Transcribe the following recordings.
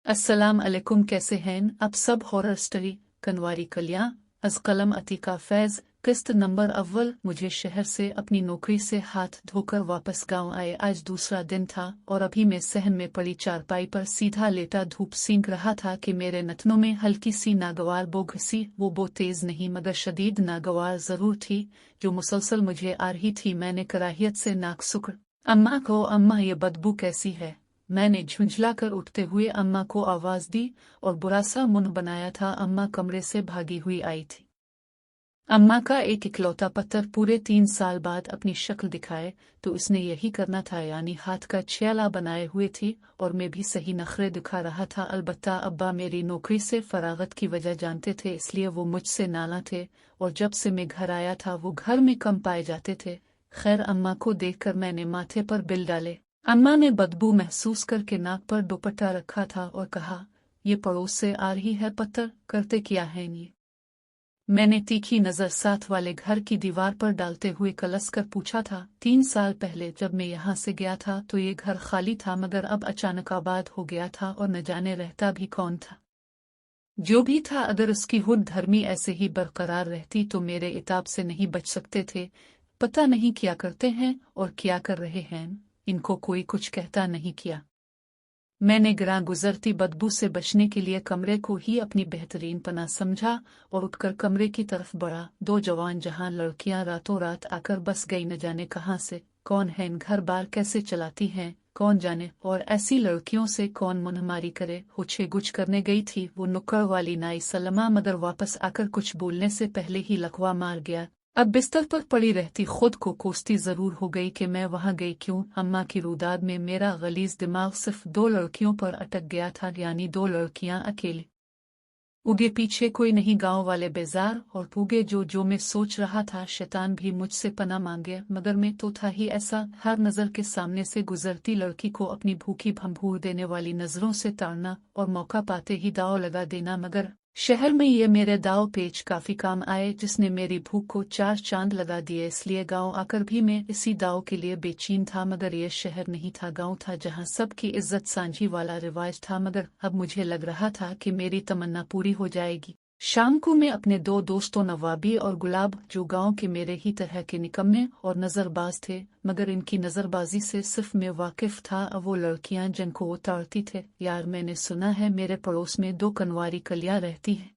अस्सलाम अलैकुम, कैसे हैं अब सब। हॉरर स्टोरी कनवारी कलियां अज कलम अतीका फैज किस्त नंबर अव्वल। मुझे शहर से अपनी नौकरी से हाथ धोकर वापस गांव आए आज दूसरा दिन था और अभी मैं सहन में पड़ी चारपाई पर सीधा लेटा धूप सींक रहा था कि मेरे नथनों में हल्की सी नागवार बो घसी। वो तेज नहीं मगर शदीद नागवार जरूर थी जो मुसलसल मुझे आ रही थी। मैंने कराहियत से नाक सुख अम्मा को, अम्मा ये बदबू कैसी है। मैंने झुंझलाकर उठते हुए अम्मा को आवाज दी और बुरा सा मुंह बनाया था। अम्मा कमरे से भागी हुई आई थी। अम्मा का एक इकलौता पुत्र पूरे 3 साल बाद अपनी शक्ल दिखाए तो उसने यही करना था, यानी हाथ का छेला बनाए हुए थी और मैं भी सही नखरे दिखा रहा था। अलबत्ता अब्बा मेरी नौकरी से फरागत की वजह जानते थे, इसलिए वो मुझसे नाला थे और जब से मैं घर आया था वो घर में कम पाए जाते थे। खैर, अम्मा को देखकर मैंने माथे पर बिल डाले। अम्मा ने बदबू महसूस करके नाक पर दुपट्टा रखा था और कहा, ये पड़ोस से आ रही है पुत्र, करते क्या है ये। मैंने तीखी नजर साथ वाले घर की दीवार पर डालते हुए कलस कर पूछा था। 3 साल पहले जब मैं यहाँ से गया था तो ये घर खाली था, मगर अब अचानक आबाद हो गया था और न जाने रहता भी कौन था। जो भी था, अगर उसकी हुड धर्मी ऐसे ही बरकरार रहती तो मेरे इताब से नहीं बच सकते थे। पता नहीं क्या करते हैं और क्या कर रहे हैं, इनको कोई कुछ कहता नहीं किया। मैंने गिरा गुजरती बदबू से बचने के लिए कमरे को ही अपनी बेहतरीन पनाह समझा और उठकर कमरे की तरफ बढ़ा। 2 जवान जहां लड़कियां रातों रात आकर बस गई, न जाने कहां से, कौन है, इन घर बार कैसे चलाती हैं कौन जाने, और ऐसी लड़कियों से कौन मुनहमारी करे। हुच्छे गुछ करने गई थी वो नुक्कड़ वाली नाई सलमा, मगर वापस आकर कुछ बोलने से पहले ही लकवा मार गया। अब बिस्तर पर पड़ी रहती खुद को कोसती जरूर हो गई कि मैं वहां गई क्यों। अम्मा की रुदाद में मेरा गलीज दिमाग सिर्फ 2 लड़कियों पर अटक गया था, यानी 2 लड़कियां अकेले। उगे पीछे कोई नहीं, गांव वाले बेजार और भूगे। जो मैं सोच रहा था, शैतान भी मुझसे पना मांगे, मगर मैं तो था ही ऐसा। हर नजर के सामने से गुजरती लड़की को अपनी भूखी भंभूर देने वाली नजरों से ताड़ना और मौका पाते ही दाव लगा देना। मगर शहर में ये मेरे दाव पेच काफी काम आए, जिसने मेरी भूख को 4 चांद लगा दिए। इसलिए गांव आकर भी मैं इसी दाव के लिए बेचैन था। मगर ये शहर नहीं था, गांव था, जहां सबकी इज्जत सांझी वाला रिवाज था। मगर अब मुझे लग रहा था कि मेरी तमन्ना पूरी हो जाएगी। शाम को मैं अपने 2 दोस्तों नवाबी और गुलाब, जो गांव के मेरे ही तरह के निकम्मे और नजरबाज थे, मगर इनकी नजरबाजी से सिर्फ मैं वाकिफ था, वो लड़कियां जिनको वो ताड़ती थे। यार, मैंने सुना है मेरे पड़ोस में 2 कनवारी कलियां रहती हैं।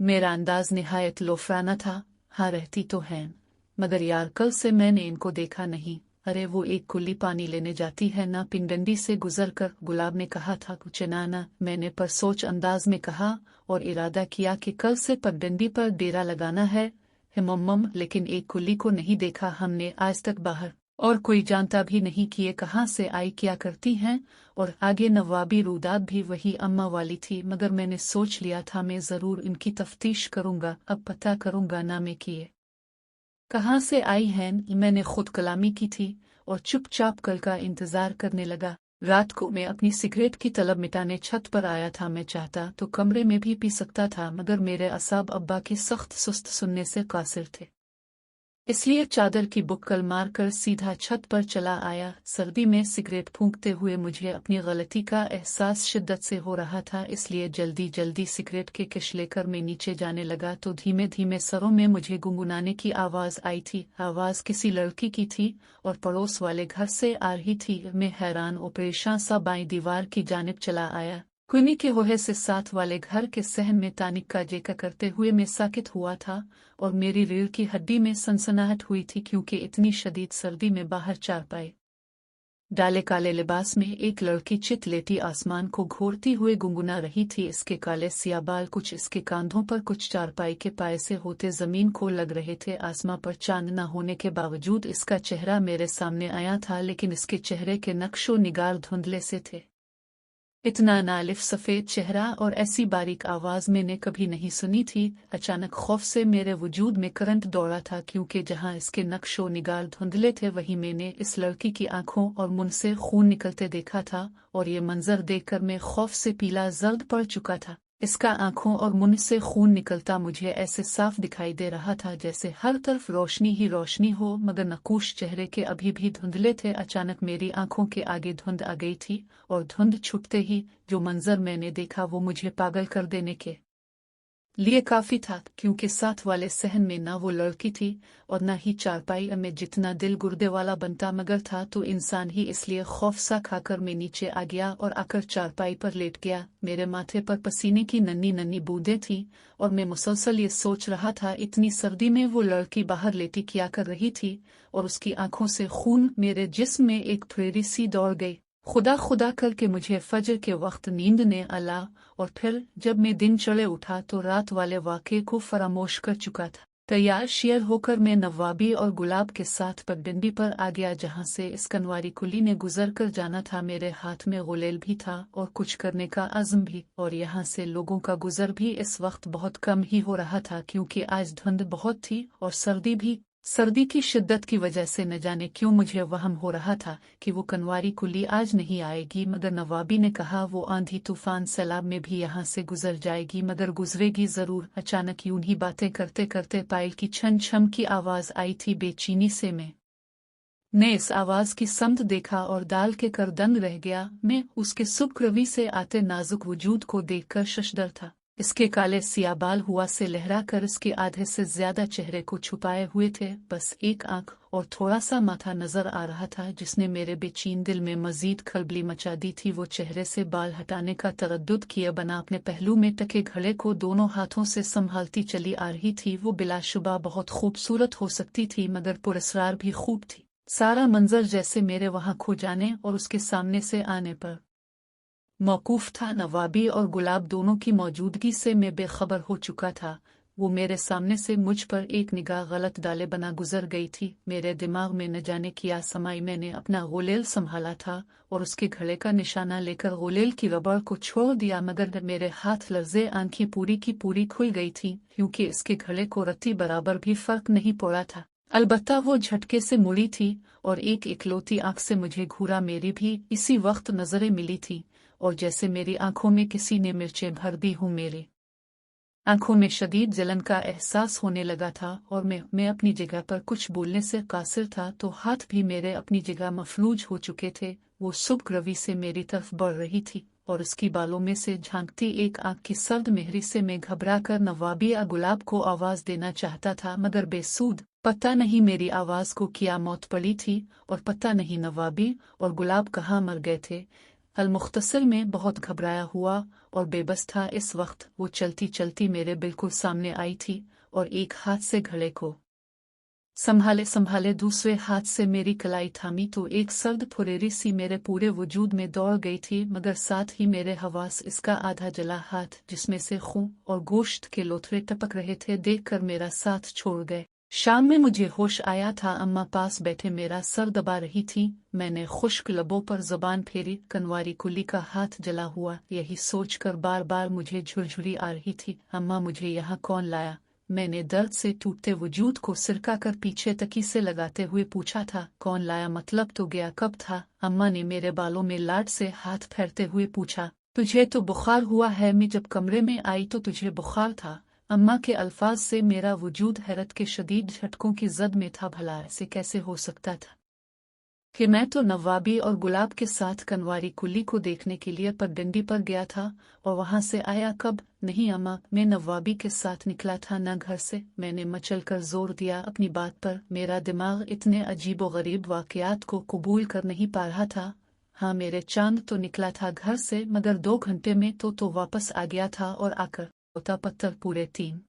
मेरा अंदाज निहायत लोफराना था। हाँ, रहती तो हैं, मगर यार कल से मैंने इनको देखा नहीं। अरे, वो एक कुल्ली पानी लेने जाती है ना, पिंडंडी से गुजर कर, गुलाब ने कहा था। कुछ नाना, मैंने पर सोच अंदाज में कहा और इरादा किया कि कल से पगडंडी पर डेरा लगाना है। हिमम्मम, लेकिन एक कुल्ली को नहीं देखा हमने आज तक बाहर, और कोई जानता भी नहीं कि ये कहाँ से आई, क्या करती हैं। और आगे नवाबी रुदाद भी वही अम्मा वाली थी, मगर मैंने सोच लिया था मैं जरूर इनकी तफ्तीश करूंगा। अब पता करूंगा नामे किए कहाँ से आई हैं। मैंने खुद कलामी की थी और चुपचाप कल का इंतजार करने लगा। रात को मैं अपनी सिगरेट की तलब मिटाने छत पर आया था। मैं चाहता तो कमरे में भी पी सकता था, मगर मेरे असाब अब्बा के सख्त सुस्त सुनने से कासिर थे, इसलिए चादर की बुक्कल मारकर सीधा छत पर चला आया। सर्दी में सिगरेट फूंकते हुए मुझे अपनी गलती का एहसास शिद्दत से हो रहा था, इसलिए जल्दी जल्दी सिगरेट के किश लेकर मैं नीचे जाने लगा तो धीमे धीमे सरों में मुझे गुनगुनाने की आवाज आई थी। आवाज किसी लड़की की थी और पड़ोस वाले घर से आ रही थी। मैं हैरान और परेशान सा बाईं दीवार की जानिब चला आया। कुनी के होहे से साथ वाले घर के सहन में तानिक का जेका करते हुए मैं साकित हुआ था और मेरी रीढ़ की हड्डी में सनसनाहट हुई थी, क्योंकि इतनी शदीद सर्दी में बाहर चारपाई डाले काले लिबास में एक लड़की चित लेटी आसमान को घोरती हुए गुनगुना रही थी। इसके काले सिया बाल कुछ इसके कांधों पर, कुछ चारपाई के पाए से होते जमीन को लग रहे थे। आसमां पर चांद न होने के बावजूद इसका चेहरा मेरे सामने आया था, लेकिन इसके चेहरे के नक्शो निगार धुंधले से थे। इतना नालिफ सफेद चेहरा और ऐसी बारीक आवाज मैंने कभी नहीं सुनी थी। अचानक खौफ से मेरे वजूद में करंट दौड़ा था, क्योंकि जहां इसके नक्शो निगार धुंधले थे वहीं मैंने इस लड़की की आंखों और मुंह से खून निकलते देखा था, और ये मंजर देखकर मैं खौफ से पीला जर्द पड़ चुका था। इसका आंखों और मुंह से खून निकलता मुझे ऐसे साफ दिखाई दे रहा था जैसे हर तरफ रोशनी ही रोशनी हो, मगर नकूश चेहरे के अभी भी धुंधले थे। अचानक मेरी आंखों के आगे धुंध आ गई थी और धुंध छुटते ही जो मंजर मैंने देखा वो मुझे पागल कर देने के लिए काफी था, क्योंकि साथ वाले सहन में ना वो लड़की थी और ना ही चारपाई में। जितना दिल गुर्दे वाला बनता मगर था तो इंसान ही, इसलिए खौफ सा खाकर मैं नीचे आ गया और आकर चारपाई पर लेट गया। मेरे माथे पर पसीने की नन्ही नन्ही बूंदें थीं और मैं मुसलसल ये सोच रहा था इतनी सर्दी में वो लड़की बाहर लेटी क्या कर रही थी, और उसकी आंखों से खून मेरे जिस्म में एक थ्रेरी सी दौड़ गई। खुदा खुदा करके मुझे फजर के वक्त नींद ने आला, और फिर जब मैं दिन चढ़े उठा तो रात वाले वाक़े को फरामोश कर चुका था। तैयार शेयर होकर मैं नवाबी और गुलाब के साथ पगडंडी पर आ गया, जहां से इस कनवारी कुली ने गुजर कर जाना था। मेरे हाथ में गुलेल भी था और कुछ करने का अज़्म भी, और यहाँ से लोगों का गुजर भी इस वक्त बहुत कम ही हो रहा था, क्योंकि आज धुंध बहुत थी और सर्दी भी। सर्दी की शिद्दत की वजह से न जाने क्यों मुझे वहम हो रहा था कि वो कनवारी कुली आज नहीं आएगी, मगर नवाबी ने कहा वो आंधी तूफान सैलाब में भी यहाँ से गुजर जाएगी, मगर गुजरेगी जरूर। अचानक यूं ही बातें करते करते पायल की छन छम की आवाज आई थी। बेचैनी से मैं ने इस आवाज की समत देखा और दाल के कर दंग रह गया। मैं उसके सुबह रवि से आते नाजुक वजूद को देखकर शशदर था। इसके काले सिया बाल हुआ से लहरा कर इसके आधे से ज्यादा चेहरे को छुपाए हुए थे, बस एक आंख और थोड़ा सा माथा नजर आ रहा था, जिसने मेरे बेचैन दिल में मजीद खलबली मचा दी थी। वो चेहरे से बाल हटाने का तरद्दुद किए बना अपने पहलू में टके घड़े को दोनों हाथों से संभालती चली आ रही थी। वो बिलाशुबा बहुत खूबसूरत हो सकती थी, मगर पुरस्कार भी खूब थी। सारा मंजर जैसे मेरे वहां खो जाने और उसके सामने से आने पर मौकूफ था। नवाबी और गुलाब दोनों की मौजूदगी से मैं बेखबर हो चुका था। वो मेरे सामने से मुझ पर एक निगाह गलत डाले बना गुजर गई थी। मेरे दिमाग में न जाने क्या समाई। मैंने अपना गुलेल संभाला था और उसके गले का निशाना लेकर गुलेल की रबड़ को छोड़ दिया, मगर मेरे हाथ लर्जे, आंखें पूरी की पूरी खुल गई थी, क्योंकि इसके गले को रत्ती बराबर भी फर्क नहीं पड़ा था। अलबत्ता वो झटके से मुड़ी थी और एक इकलौती आंख से मुझे घूरा। मेरी भी इसी वक्त नजरें मिली थी और जैसे मेरी आंखों में किसी ने मिर्चें भर दी हूँ। मेरे आंखों में शदीद जलन का एहसास होने लगा था और मैं अपनी जगह पर कुछ बोलने से कासिर था तो हाथ भी मेरे अपनी जगह मफलूज हो चुके थे। वो सुबह रवि से मेरी तरफ बढ़ रही थी और उसकी बालों में से झांकती एक आंख की सर्द मेहरी से मैं घबरा कर नवाबी या गुलाब को आवाज देना चाहता था, मगर बेसूद। पता नहीं मेरी आवाज को क्या मौत पड़ी थी और पता नहीं नवाबी और गुलाब कहाँ मर गए थे। अलमुख्तसर में बहुत घबराया हुआ और बेबस था। इस वक्त वो चलती चलती मेरे बिल्कुल सामने आई थी और एक हाथ से घड़े को संभाले संभाले दूसरे हाथ से मेरी कलाई थामी तो एक सर्द फुरेरी सी मेरे पूरे वजूद में दौड़ गई थी, मगर साथ ही मेरे हवास इसका आधा जला हाथ, जिसमें से खून और गोश्त के लोथड़े टपक रहे थे, देखकर मेरा साथ छोड़ गए। शाम में मुझे होश आया था। अम्मा पास बैठे मेरा सर दबा रही थी। मैंने खुश्क लबों पर जुबान फेरी। कनवारी कुली का हाथ जला हुआ, यही सोचकर बार बार मुझे झुरझुरी आ रही थी। अम्मा, मुझे यहाँ कौन लाया? मैंने दर्द से टूटते वजूद को सिरका कर पीछे तकी से लगाते हुए पूछा था। कौन लाया मतलब तो गया कब था? अम्मा ने मेरे बालों में लाड से हाथ फेरते हुए पूछा। तुझे तो बुखार हुआ है। मैं जब कमरे में आई तो तुझे बुखार था। अम्मा के अल्फाज से मेरा वजूद हैरत के शदीद झटकों की जद में था। भला ऐसे कैसे हो सकता था कि मैं तो नवाबी और गुलाब के साथ कनवारी कुली को देखने के लिए पगडंडी पर गया था और वहां से आया कब? नहीं अम्मा, मैं नवाबी के साथ निकला था ना घर से। मैंने मचल कर जोर दिया अपनी बात पर। मेरा दिमाग इतने अजीबो गरीब वाकयात को कबूल कर नहीं पा रहा था। हाँ, मेरे चांद तो निकला था घर से, मगर 2 घंटे में तो वापस आ गया था और आकर होता पत्थर पूरे 3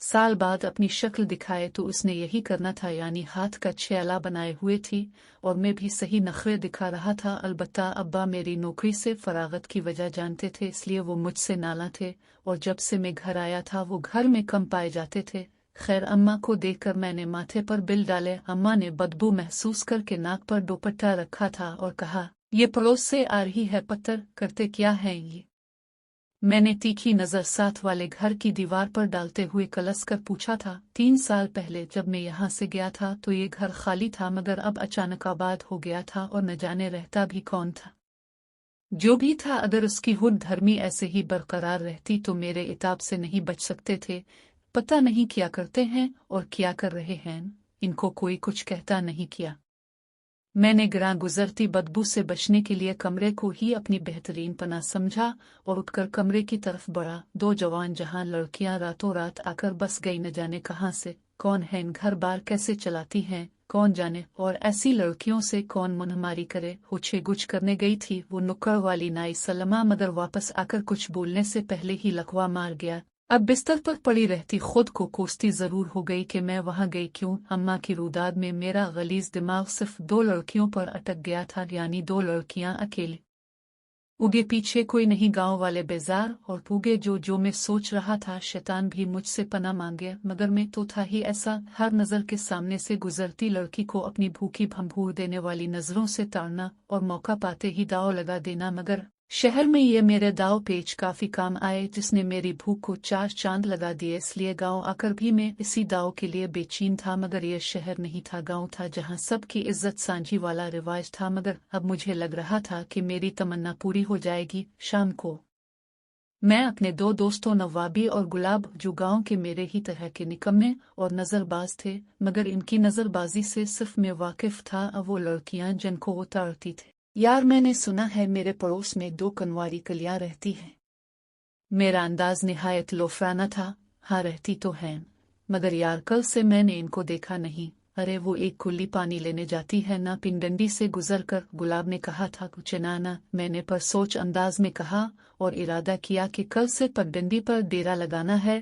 साल बाद अपनी शक्ल दिखाए तो उसने यही करना था, यानी हाथ का छेला बनाए हुए थी और मैं भी सही नखरे दिखा रहा था। अलबत्ता अब्बा मेरी नौकरी से फरागत की वजह जानते थे, इसलिए वो मुझसे नाला थे और जब से मैं घर आया था वो घर में कम पाए जाते थे। खैर, अम्मा को देखकर मैंने माथे पर बिल डाले। अम्मा ने बदबू महसूस करके नाक पर दुपट्टा रखा था और कहा, ये पड़ोस से आ रही है पत्थर, करते क्या हैं ये? मैंने तीखी नजर साथ वाले घर की दीवार पर डालते हुए कलस कर पूछा था। 3 साल पहले जब मैं यहाँ से गया था तो ये घर खाली था, मगर अब अचानक आबाद हो गया था और न जाने रहता भी कौन था। जो भी था, अगर उसकी हुड धर्मी ऐसे ही बरकरार रहती तो मेरे इताब से नहीं बच सकते थे। पता नहीं क्या करते हैं और क्या कर रहे हैं, इनको कोई कुछ कहता नहीं किया। मैंने गिरा गुजरती बदबू से बचने के लिए कमरे को ही अपनी बेहतरीन पनाह समझा और उठकर कमरे की तरफ बढ़ा। दो जवान जहां लड़कियां रातों रात आकर बस गई, न जाने कहां से, कौन है, घर बार कैसे चलाती हैं कौन जाने, और ऐसी लड़कियों से कौन मुनहमारी करे। हुछे गुछ करने गई थी वो नुक्कड़ वाली नाई सलमा, मगर वापस आकर कुछ बोलने से पहले ही लकवा मार गया। अब बिस्तर पर पड़ी रहती खुद को कोसती जरूर हो गई कि मैं वहां गई क्यों। अम्मा की रुदाद में मेरा गलीज दिमाग सिर्फ दो लड़कियों पर अटक गया था, यानी दो लड़कियां अकेले। उगे पीछे कोई नहीं, गांव वाले बेजार और पूगे। जो मैं सोच रहा था, शैतान भी मुझसे पना मांगे, मगर मैं तो था ही ऐसा। हर नजर के सामने से गुजरती लड़की को अपनी भूखी भंभूर देने वाली नजरों से ताड़ना और मौका पाते ही दाव लगा देना। मगर शहर में ये मेरे दाव पेच काफी काम आए, जिसने मेरी भूख को चार चांद लगा दिए। इसलिए गांव आकर भी मैं इसी दाव के लिए बेचैन था। मगर ये शहर नहीं था, गांव था, जहां सबकी इज्जत सांझी वाला रिवाज था। मगर अब मुझे लग रहा था कि मेरी तमन्ना पूरी हो जाएगी। शाम को मैं अपने दो दोस्तों नवाबी और गुलाब, जो गांव के मेरे ही तरह के निकम्मे और नजरबाज थे, मगर इनकी नजरबाजी से सिर्फ मैं वाकिफ था, अब वो लड़कियां जिनको वो ताड़ती थे। यार, मैंने सुना है मेरे पड़ोस में दो कनवारी कलियां रहती हैं। मेरा अंदाज निहायत लोफराना था। हाँ, रहती तो हैं, मगर यार कल से मैंने इनको देखा नहीं। अरे, वो एक कुल्ली पानी लेने जाती है ना, पिंडंडी से गुजरकर। गुलाब ने कहा था कुछ नाना, मैंने पर सोच अंदाज में कहा और इरादा किया कि कल से पगडंडी पर डेरा लगाना है।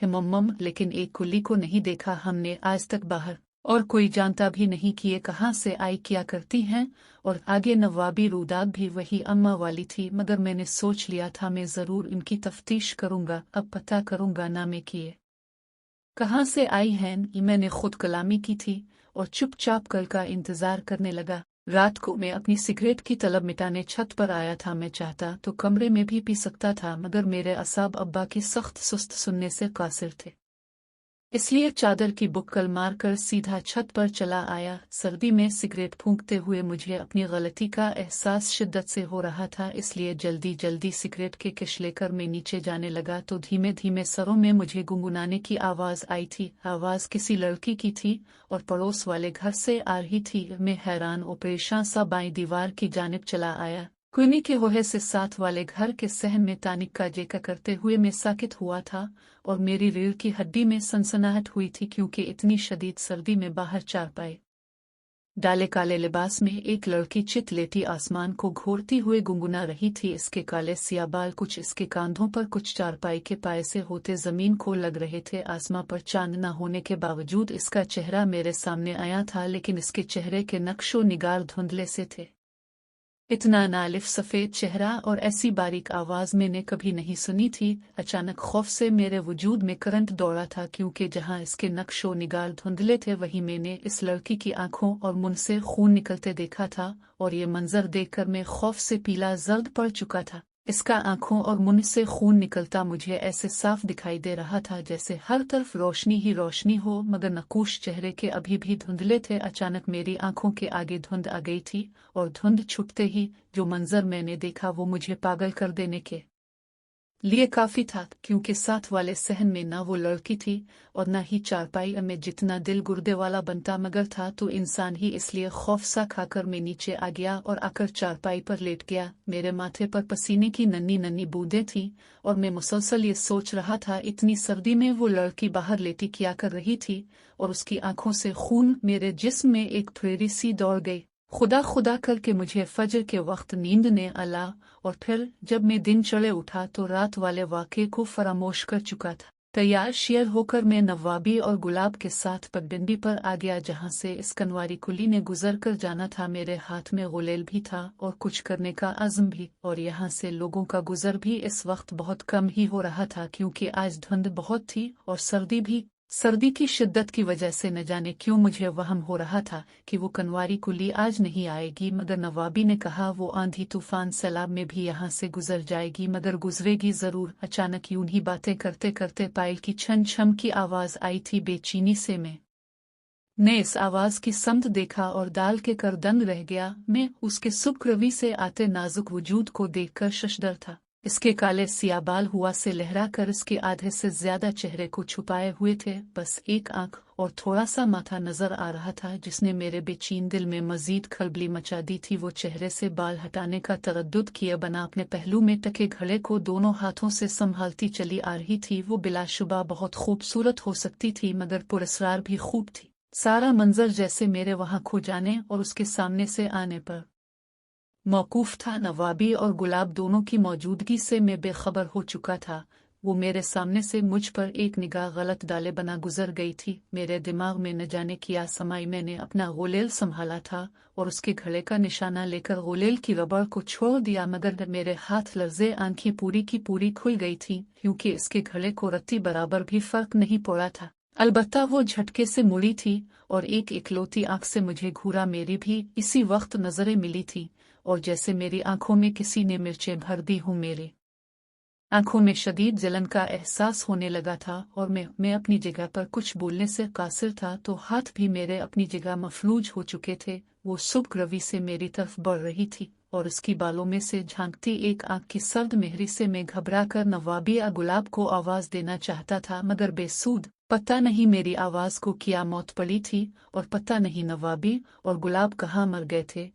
हिमम, लेकिन एक कुल्ली को नहीं देखा हमने आज तक बाहर, और कोई जानता भी नहीं कि ये कहाँ से आई, क्या करती हैं। और आगे नवाबी रुदाद भी वही अम्मा वाली थी, मगर मैंने सोच लिया था मैं जरूर इनकी तफ्तीश करूंगा। अब पता करूंगा ना मैं किए कहाँ से आई हैं। मैंने खुद कलामी की थी और चुपचाप कल का इंतजार करने लगा। रात को मैं अपनी सिगरेट की तलब मिटाने छत पर आया था। मैं चाहता तो कमरे में भी पी सकता था, मगर मेरे असाब अब्बा की सख्त सुस्त सुनने से कासिर थे, इसलिए चादर की बुक्कल मारकर सीधा छत पर चला आया। सर्दी में सिगरेट फूंकते हुए मुझे अपनी गलती का एहसास शिद्दत से हो रहा था, इसलिए जल्दी जल्दी सिगरेट के किश लेकर मैं नीचे जाने लगा तो धीमे धीमे सरों में मुझे गुनगुनाने की आवाज आई थी। आवाज किसी लड़की की थी और पड़ोस वाले घर से आ रही थी। मैं हैरान और परेशान सा बाईं दीवार की जानिब चला आया। कुनी के होहे से साथ वाले घर के सहन में तानिक का जेका करते हुए मैं साकित हुआ था और मेरी रीढ़ की हड्डी में सनसनाहट हुई थी, क्योंकि इतनी शदीद सर्दी में बाहर चारपाई डाले काले लिबास में एक लड़की चित लेटी आसमान को घोरती हुए गुनगुना रही थी। इसके काले सिया बाल कुछ इसके कांधों पर, कुछ चारपाई के पाए से होते जमीन को लग रहे थे। आसमां पर चांद न होने के बावजूद इसका चेहरा मेरे सामने आया था, लेकिन इसके चेहरे के नक्शो निगार धुंधले से थे। इतना नालिफ सफेद चेहरा और ऐसी बारीक आवाज मैंने कभी नहीं सुनी थी। अचानक खौफ से मेरे वजूद में करंट दौड़ा था, क्योंकि जहां इसके नक्शो निगार धुंधले थे वहीं मैंने इस लड़की की आंखों और मुंह से खून निकलते देखा था। और ये मंजर देखकर मैं खौफ से पीला जर्द पड़ चुका था। इसका आंखों और मुंह से खून निकलता मुझे ऐसे साफ दिखाई दे रहा था जैसे हर तरफ रोशनी ही रोशनी हो, मगर नकूश चेहरे के अभी भी धुंधले थे। अचानक मेरी आंखों के आगे धुंध आ गई थी और धुंध छुटते ही जो मंजर मैंने देखा वो मुझे पागल कर देने के लिए काफी था, क्योंकि साथ वाले सहन में ना वो लड़की थी और ना ही चारपाई में। जितना दिल गुर्दे वाला बनता मगर था तो इंसान ही, इसलिए खौफ सा खाकर मैं नीचे आ गया और आकर चारपाई पर लेट गया। मेरे माथे पर पसीने की नन्ही नन्ही बूंदें थीं और मैं मुसलसल ये सोच रहा था इतनी सर्दी में वो लड़की बाहर लेटी क्या कर रही थी, और उसकी आंखों से खून मेरे जिस्म में एक थ्रेरी सी दौड़ गई। खुदा खुदा करके मुझे फजर के वक्त नींद ने आला, और फिर जब मैं दिन चढ़े उठा तो रात वाले वाक़े को फरामोश कर चुका था। तैयार शेयर होकर मैं नवाबी और गुलाब के साथ पगडंडी पर आ गया, जहां से इस कनवारी कुली ने गुजर कर जाना था। मेरे हाथ में गुलेल भी था और कुछ करने का अज़्म भी, और यहाँ से लोगों का गुजर भी इस वक्त बहुत कम ही हो रहा था, क्योंकि आज धुंध बहुत थी और सर्दी भी। सर्दी की शिद्दत की वजह से न जाने क्यों मुझे वहम हो रहा था कि वो कनवारी कुली आज नहीं आएगी, मगर नवाबी ने कहा वो आंधी तूफान सैलाब में भी यहाँ से गुजर जाएगी, मगर गुजरेगी जरूर। अचानक यूं ही बातें करते करते पायल की छन छम की आवाज आई थी। बेचैनी से मैं ने इस आवाज की समत देखा और दाल के कर दंग रह गया। मैं उसके सुख रवि से आते नाजुक वजूद को देखकर शशदर था। इसके काले सिया बाल हुआ से लहरा कर इसके आधे से ज्यादा चेहरे को छुपाए हुए थे। बस एक आंख और थोड़ा सा माथा नजर आ रहा था, जिसने मेरे बेचैन दिल में मजीद खलबली मचा दी थी। वो चेहरे से बाल हटाने का तरद्दुद किए बना अपने पहलू में टके घड़े को दोनों हाथों से संभालती चली आ रही थी। वो बिलाशुबा बहुत खूबसूरत हो सकती थी, मगर पुरस्कार भी खूब थी। सारा मंजर जैसे मेरे वहां खो जाने और उसके सामने से आने पर मौकूफ था। नवाबी और गुलाब दोनों की मौजूदगी से मैं बेखबर हो चुका था। वो मेरे सामने से मुझ पर एक निगाह गलत डाले बना गुजर गई थी। मेरे दिमाग में न जाने क्या समाई। मैंने अपना गोलेल संभाला था और उसके घड़े का निशाना लेकर गोलेल की रबड़ को छोड़ दिया, मगर मेरे हाथ लर्जे, आंखें पूरी की पूरी खुल गई थी, क्योंकि इसके घड़े को रत्ती बराबर भी फर्क नहीं पड़ा था। अलबत्ता वो झटके से मुड़ी थी और एक इकलौती आंख से मुझे घूरा। मेरी भी इसी वक्त नजरें मिली थी और जैसे मेरी आंखों में किसी ने मिर्चें भर दी हूँ। मेरे आंखों में शदीद जलन का एहसास होने लगा था और मैं अपनी जगह पर कुछ बोलने से कासिर था तो हाथ भी मेरे अपनी जगह मफलूज हो चुके थे। वो सुबह रवि से मेरी तरफ बढ़ रही थी और उसकी बालों में से झांकती एक आंख की सर्द मेहरी से मैं घबरा कर नवाबी या गुलाब को आवाज देना चाहता था, मगर बेसूद। पता नहीं मेरी आवाज को क्या मौत पड़ी थी और पता नहीं नवाबी और गुलाब कहाँ मर गए थे।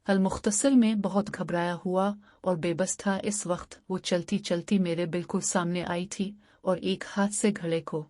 अलमुख्तसर में बहुत घबराया हुआ और बेबस था। इस वक्त वो चलती चलती मेरे बिल्कुल सामने आई थी और एक हाथ से घड़े को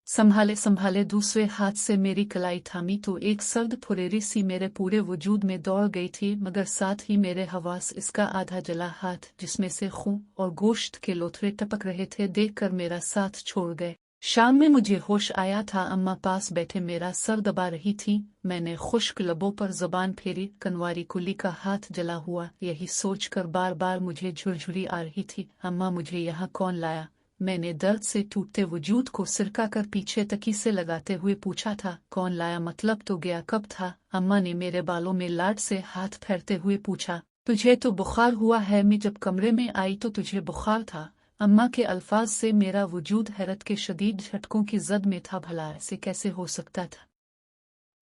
संभाले संभाले दूसरे हाथ से मेरी कलाई थामी तो एक सर्द फुरेरी सी मेरे पूरे वजूद में दौड़ गई थी, मगर साथ ही मेरे हवास इसका आधा जला हाथ, जिसमें से खून और गोश्त के लोथड़े टपक रहे थे, देखकर मेरा साथ छोड़ गए। शाम में मुझे होश आया था। अम्मा पास बैठे मेरा सर दबा रही थी। मैंने खुश्क लबों पर जुबान फेरी। कनवारी कुली का हाथ जला हुआ, यही सोचकर बार बार मुझे झुरझुरी आ रही थी। अम्मा, मुझे यहाँ कौन लाया? मैंने दर्द से टूटते वजूद को सिरका कर पीछे तकी से लगाते हुए पूछा था। कौन लाया मतलब तो गया कब था? अम्मा ने मेरे बालों में लाड से हाथ फेरते हुए पूछा। तुझे तो बुखार हुआ है। मैं जब कमरे में आई तो तुझे बुखार था। अम्मा के अल्फाज से मेरा वजूद हैरत के शदीद झटकों की जद में था। भला ऐसे कैसे हो सकता था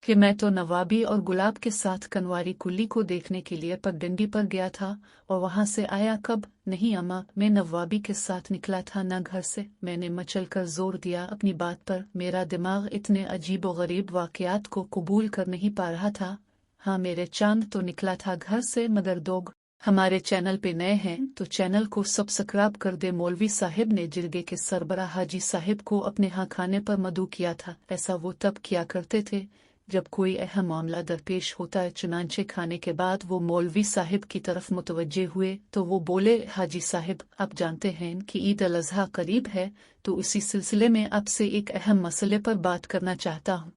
कि मैं तो नवाबी और गुलाब के साथ कनवारी कुल्ली को देखने के लिए पगडंडी पर गया था और वहां से आया कब? नहीं अम्मा, मैं नवाबी के साथ निकला था ना घर से। मैंने मचल कर जोर दिया अपनी बात पर। मेरा दिमाग इतने अजीब व गरीब वाकयात को कबूल कर नहीं पा रहा था। हाँ, मेरे चांद तो निकला था घर से, मगर दोग हमारे चैनल पे नए हैं तो चैनल को सब्सक्राइब कर दे। मौलवी साहिब ने जिरगे के सरबराह हाजी साहिब को अपने यहाँ खाने पर मदऊ किया था। ऐसा वो तब किया करते थे जब कोई अहम मामला दरपेश होता है। चुनांचे खाने के बाद वो मौलवी साहिब की तरफ मुतवज्जे हुए तो वो बोले, हाजी साहिब, आप जानते हैं कि ईद अल अज़हा करीब है, तो इसी सिलसिले में आपसे एक अहम मसले पर बात करना चाहता हूँ।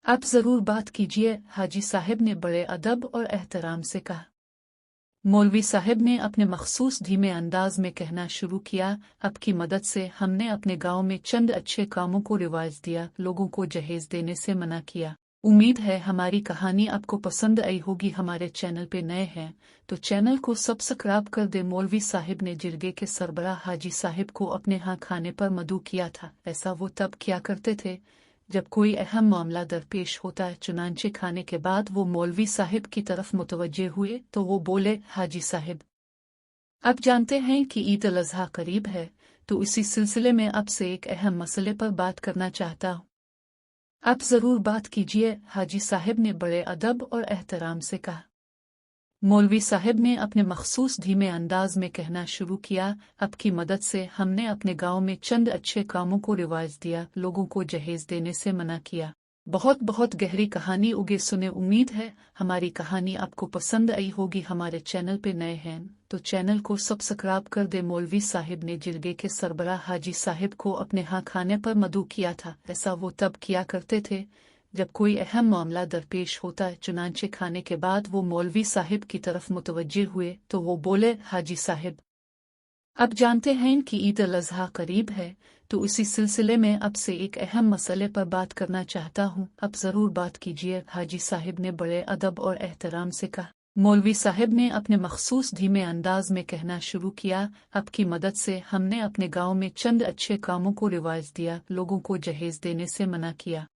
आप जरूर बात कीजिए, हाजी साहिब ने बड़े अदब और एहतराम से कहा। मौलवी साहिब ने अपने मखसूस धीमे अंदाज में कहना शुरू किया, आपकी मदद से हमने अपने गांव में चंद अच्छे कामों को रिवाज दिया, लोगों को जहेज देने से मना किया। उम्मीद है हमारी कहानी आपको पसंद आई होगी। हमारे चैनल पे नए हैं तो चैनल को सब्सक्राइब कर दे। मौलवी साहिब ने जिरगे के सरबराह हाजी साहिब को अपने यहाँ खाने पर मदऊ किया था। ऐसा वो तब किया करते थे जब कोई अहम मामला दरपेश होता है। चुनांचे खाने के बाद वो मौलवी साहिब की तरफ मुतवज्जे हुए तो वो बोले, हाजी साहिब, आप जानते हैं कि ईद अल अज़हा करीब है, तो इसी सिलसिले में आपसे एक अहम मसले पर बात करना चाहता हूँ। आप जरूर बात कीजिए, हाजी साहिब ने बड़े अदब और एहतराम से कहा। मौलवी साहिब ने अपने मखसूस धीमे अंदाज में कहना शुरू किया, आपकी मदद से हमने अपने गांव में चंद अच्छे कामों को रिवाज दिया, लोगों को जहेज देने से मना किया। बहुत बहुत गहरी कहानी उगे सुने। उम्मीद है हमारी कहानी आपको पसंद आई होगी। हमारे चैनल पे नए हैं तो चैनल को सब्सक्राइब कर दे। मौलवी साहिब ने जिरगे के सरबराह हाजी साहिब को अपने यहाँ खाने पर मदऊ किया था। ऐसा वो तब किया करते थे जब कोई अहम मामला दरपेश होता है। चुनांचे खाने के बाद वो मौलवी साहिब की तरफ मुतवज्जे हुए तो वो बोले, हाजी साहिब, आप जानते हैं कि ईद अल अज़हा करीब है, तो इसी सिलसिले में आपसे एक अहम मसले पर बात करना चाहता हूँ। आप जरूर बात कीजिए, हाजी साहिब ने बड़े अदब और एहतराम से कहा। मौलवी साहिब ने अपने मखसूस धीमे अंदाज में कहना शुरू किया, आपकी मदद से हमने अपने गांव में चंद अच्छे कामों को रिवाज दिया, लोगों को जहेज देने से मना किया।